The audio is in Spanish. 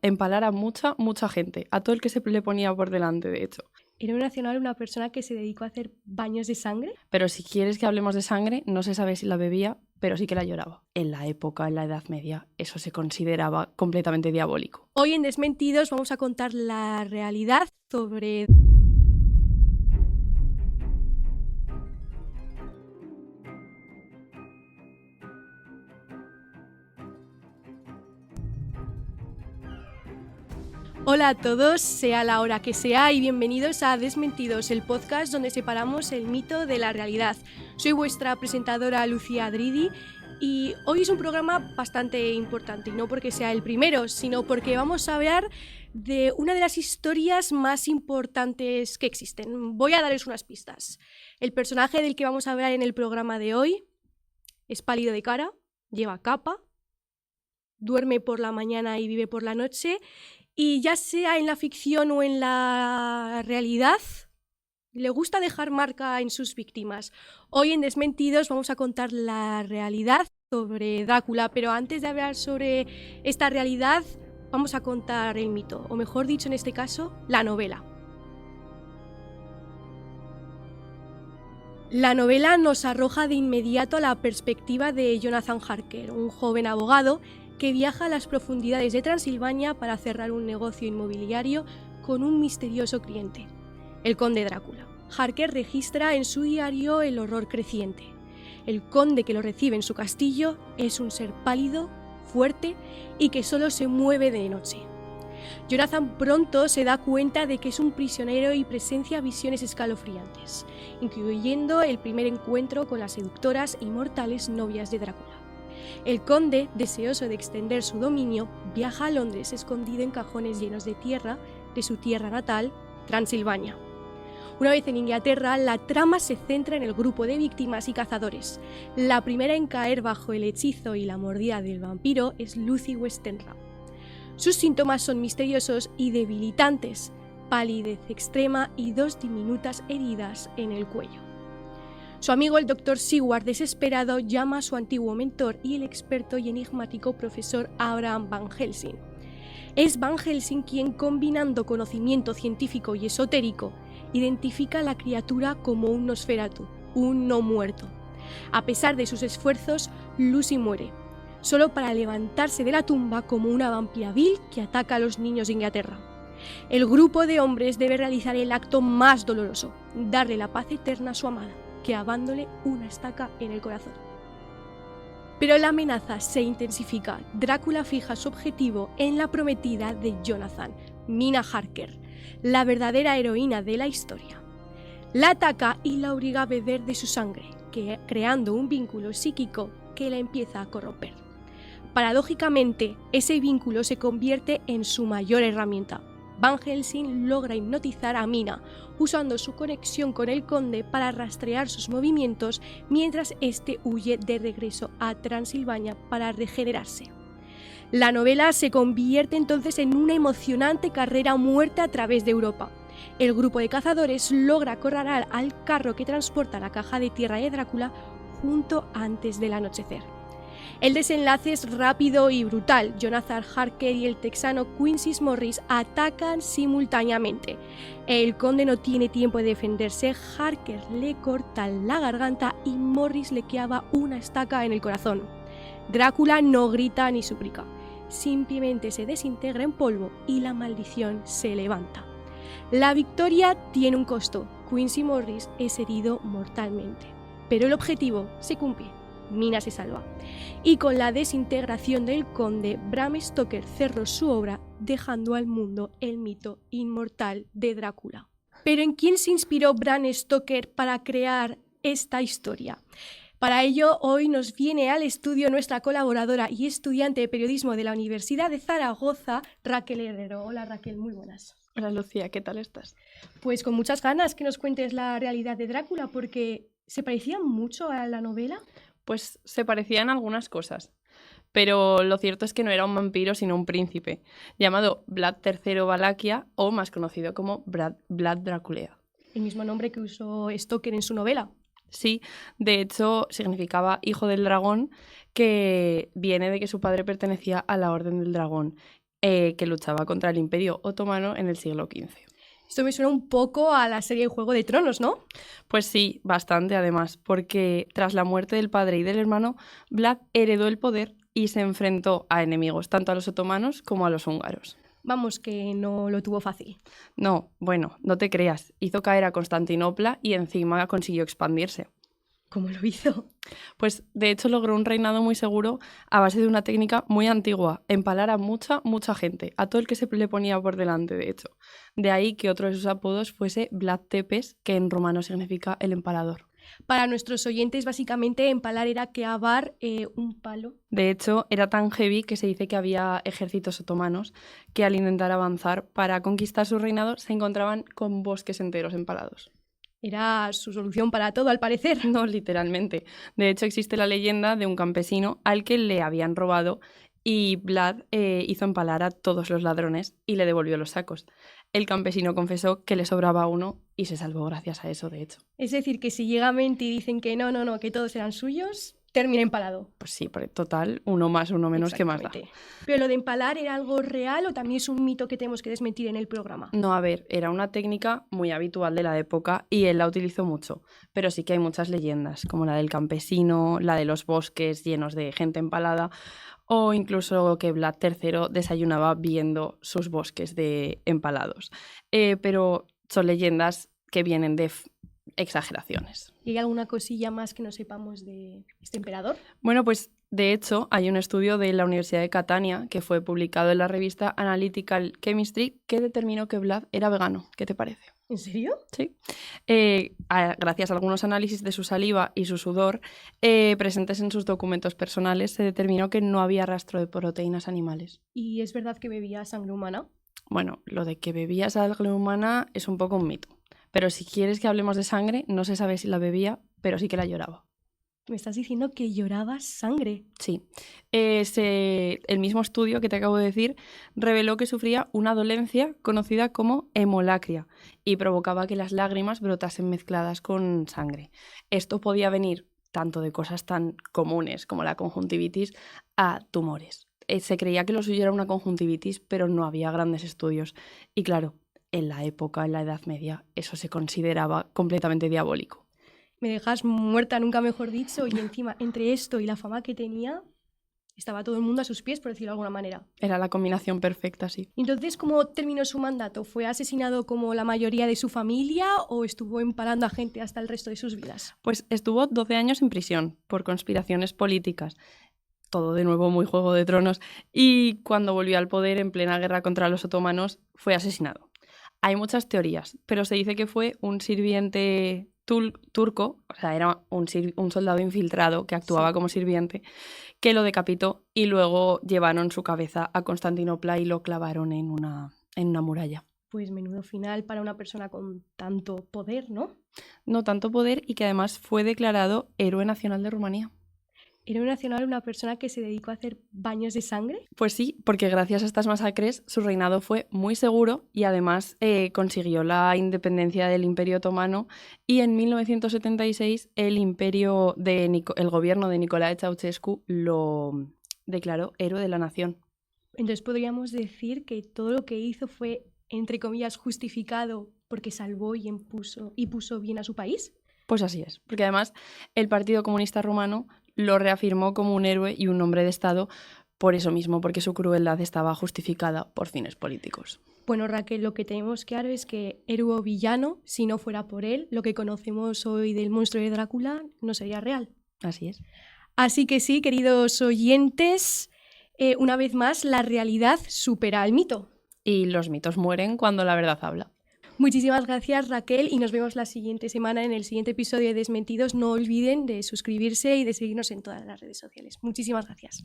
empalar a mucha gente, a todo el que se le ponía por delante, de hecho. Héroe nacional, una persona que se dedicó a hacer baños de sangre. Pero si quieres que hablemos de sangre, no se sabe si la bebía, pero sí que la lloraba. En la época, en la Edad Media, eso se consideraba completamente diabólico. Hoy en Desmentidos vamos a contar la realidad sobre... Hola a todos, sea la hora que sea, y bienvenidos a Desmentidos, el podcast donde separamos el mito de la realidad. Soy vuestra presentadora Lucía Adridi y hoy es un programa bastante importante, y no porque sea el primero, sino porque vamos a hablar de una de las historias más importantes que existen. Voy a darles unas pistas. El personaje del que vamos a hablar en el programa de hoy es pálido de cara, lleva capa, duerme por la mañana y vive por la noche. Y ya sea en la ficción o en la realidad, le gusta dejar marca en sus víctimas. Hoy en Desmentidos vamos a contar la realidad sobre Drácula, pero antes de hablar sobre esta realidad, vamos a contar el mito, o mejor dicho en este caso, la novela. La novela nos arroja de inmediato a la perspectiva de Jonathan Harker, un joven abogado que viaja a las profundidades de Transilvania para cerrar un negocio inmobiliario con un misterioso cliente, el conde Drácula. Harker registra en su diario el horror creciente. El conde que lo recibe en su castillo es un ser pálido, fuerte y que solo se mueve de noche. Jonathan pronto se da cuenta de que es un prisionero y presencia visiones escalofriantes, incluyendo el primer encuentro con las seductoras y mortales novias de Drácula. El conde, deseoso de extender su dominio, viaja a Londres escondido en cajones llenos de tierra de su tierra natal, Transilvania. Una vez en Inglaterra, la trama se centra en el grupo de víctimas y cazadores. La primera en caer bajo el hechizo y la mordida del vampiro es Lucy Westenra. Sus síntomas son misteriosos y debilitantes, palidez extrema y 2 diminutas heridas en el cuello. Su amigo el Dr. Seward, desesperado, llama a su antiguo mentor y el experto y enigmático profesor Abraham Van Helsing. Es Van Helsing quien, combinando conocimiento científico y esotérico, identifica a la criatura como un Nosferatu, un no muerto. A pesar de sus esfuerzos, Lucy muere, solo para levantarse de la tumba como una vampira vil que ataca a los niños de Inglaterra. El grupo de hombres debe realizar el acto más doloroso, darle la paz eterna a su amada, clavándole una estaca en el corazón. Pero la amenaza se intensifica. Drácula fija su objetivo en la prometida de Jonathan, Mina Harker, la verdadera heroína de la historia. La ataca y la obliga a beber de su sangre, creando un vínculo psíquico que la empieza a corromper. Paradójicamente, ese vínculo se convierte en su mayor herramienta. Van Helsing logra hipnotizar a Mina, usando su conexión con el conde para rastrear sus movimientos mientras éste huye de regreso a Transilvania para regenerarse. La novela se convierte entonces en una emocionante carrera a muerte a través de Europa. El grupo de cazadores logra acorralar al carro que transporta la caja de tierra de Drácula justo antes del anochecer. El desenlace es rápido y brutal. Jonathan Harker y el texano Quincy Morris atacan simultáneamente. El conde no tiene tiempo de defenderse, Harker le corta la garganta y Morris le clava una estaca en el corazón. Drácula no grita ni suplica, simplemente se desintegra en polvo y la maldición se levanta. La victoria tiene un costo. Quincy Morris es herido mortalmente, pero el objetivo se cumple. Mina se salva. Y con la desintegración del conde, Bram Stoker cerró su obra, dejando al mundo el mito inmortal de Drácula. Pero ¿en quién se inspiró Bram Stoker para crear esta historia? Para ello, hoy nos viene al estudio nuestra colaboradora y estudiante de periodismo de la Universidad de Zaragoza, Raquel Herrero. Hola Raquel, muy buenas. Hola Lucía, ¿qué tal estás? Pues con muchas ganas que nos cuentes la realidad de Drácula, porque ¿se parecía mucho a la novela? Pues se parecían algunas cosas, pero lo cierto es que no era un vampiro sino un príncipe, llamado Vlad III Valaquia, o más conocido como Vlad Draculea. El mismo nombre que usó Stoker en su novela. Sí, de hecho significaba hijo del dragón, que viene de que su padre pertenecía a la Orden del Dragón. que luchaba contra el Imperio Otomano en el siglo XV. Esto me suena un poco a la serie Juego de Tronos, ¿no? Pues sí, bastante además, porque tras la muerte del padre y del hermano, Vlad heredó el poder y se enfrentó a enemigos, tanto a los otomanos como a los húngaros. Vamos, que no lo tuvo fácil. No, bueno, no te creas, hizo caer a Constantinopla y encima consiguió expandirse. ¿Cómo lo hizo? Pues de hecho logró un reinado muy seguro a base de una técnica muy antigua, empalar a mucha gente, a todo el que se le ponía por delante, de hecho. De ahí que otro de sus apodos fuese Vlad Tepes, que en rumano significa el empalador. Para nuestros oyentes, básicamente, empalar era clavar un palo. De hecho, era tan heavy que se dice que había ejércitos otomanos que al intentar avanzar para conquistar su reinado se encontraban con bosques enteros empalados. Era su solución para todo, al parecer. No, literalmente. De hecho, existe la leyenda de un campesino al que le habían robado y Vlad hizo empalar a todos los ladrones y le devolvió los sacos. El campesino confesó que le sobraba uno y se salvó gracias a eso, de hecho. Es decir, que si llega a mente y dicen que no, que todos eran suyos, termina empalado. Pues sí, por total, uno más, uno menos, ¿qué más da? ¿Pero lo de empalar era algo real o también es un mito que tenemos que desmentir en el programa? No, a ver, era una técnica muy habitual de la época y él la utilizó mucho, pero sí que hay muchas leyendas, como la del campesino, la de los bosques llenos de gente empalada, o incluso que Vlad III desayunaba viendo sus bosques de empalados. Pero son leyendas que vienen de exageraciones. ¿Y hay alguna cosilla más que no sepamos de este emperador? Bueno, pues de hecho hay un estudio de la Universidad de Catania que fue publicado en la revista Analytical Chemistry que determinó que Vlad era vegano. ¿Qué te parece? ¿En serio? Sí. Gracias a algunos análisis de su saliva y su sudor presentes en sus documentos personales, se determinó que no había rastro de proteínas animales. ¿Y es verdad que bebía sangre humana? Bueno, lo de que bebía sangre humana es un poco un mito. Pero si quieres que hablemos de sangre, no se sabe si la bebía, pero sí que la lloraba. ¿Me estás diciendo que lloraba sangre? Sí. El mismo estudio que te acabo de decir reveló que sufría una dolencia conocida como hemolacria y provocaba que las lágrimas brotasen mezcladas con sangre. Esto podía venir tanto de cosas tan comunes como la conjuntivitis a tumores. Se creía que lo suyo era una conjuntivitis, pero no había grandes estudios. Y claro, en la época, en la Edad Media, eso se consideraba completamente diabólico. Me dejas muerta, nunca mejor dicho, y encima, entre esto y la fama que tenía, estaba todo el mundo a sus pies, por decirlo de alguna manera. Era la combinación perfecta, sí. Entonces, ¿cómo terminó su mandato? ¿Fue asesinado como la mayoría de su familia o estuvo empalando a gente hasta el resto de sus vidas? Pues estuvo 12 años en prisión por conspiraciones políticas. Todo de nuevo muy Juego de Tronos. Y cuando volvió al poder en plena guerra contra los otomanos, fue asesinado. Hay muchas teorías, pero se dice que fue un sirviente turco, o sea, era un soldado infiltrado que actuaba como sirviente, que lo decapitó y luego llevaron su cabeza a Constantinopla y lo clavaron en una muralla. Pues menudo final para una persona con tanto poder, ¿no? No tanto poder y que además fue declarado héroe nacional de Rumanía. ¿Héroe nacional una persona que se dedicó a hacer baños de sangre? Pues sí, porque gracias a estas masacres su reinado fue muy seguro y además consiguió la independencia del Imperio Otomano y en 1976 el gobierno de Nicolae Ceausescu lo declaró héroe de la nación. Entonces podríamos decir que todo lo que hizo fue, entre comillas, justificado porque salvó y puso bien a su país. Pues así es, porque además el Partido Comunista Rumano lo reafirmó como un héroe y un hombre de Estado por eso mismo, porque su crueldad estaba justificada por fines políticos. Bueno, Raquel, lo que tenemos claro es que héroe o villano, si no fuera por él, lo que conocemos hoy del monstruo de Drácula no sería real. Así es. Así que sí, queridos oyentes, una vez más, la realidad supera al mito. Y los mitos mueren cuando la verdad habla. Muchísimas gracias, Raquel, y nos vemos la siguiente semana en el siguiente episodio de Desmentidos. No olviden de suscribirse y de seguirnos en todas las redes sociales. Muchísimas gracias.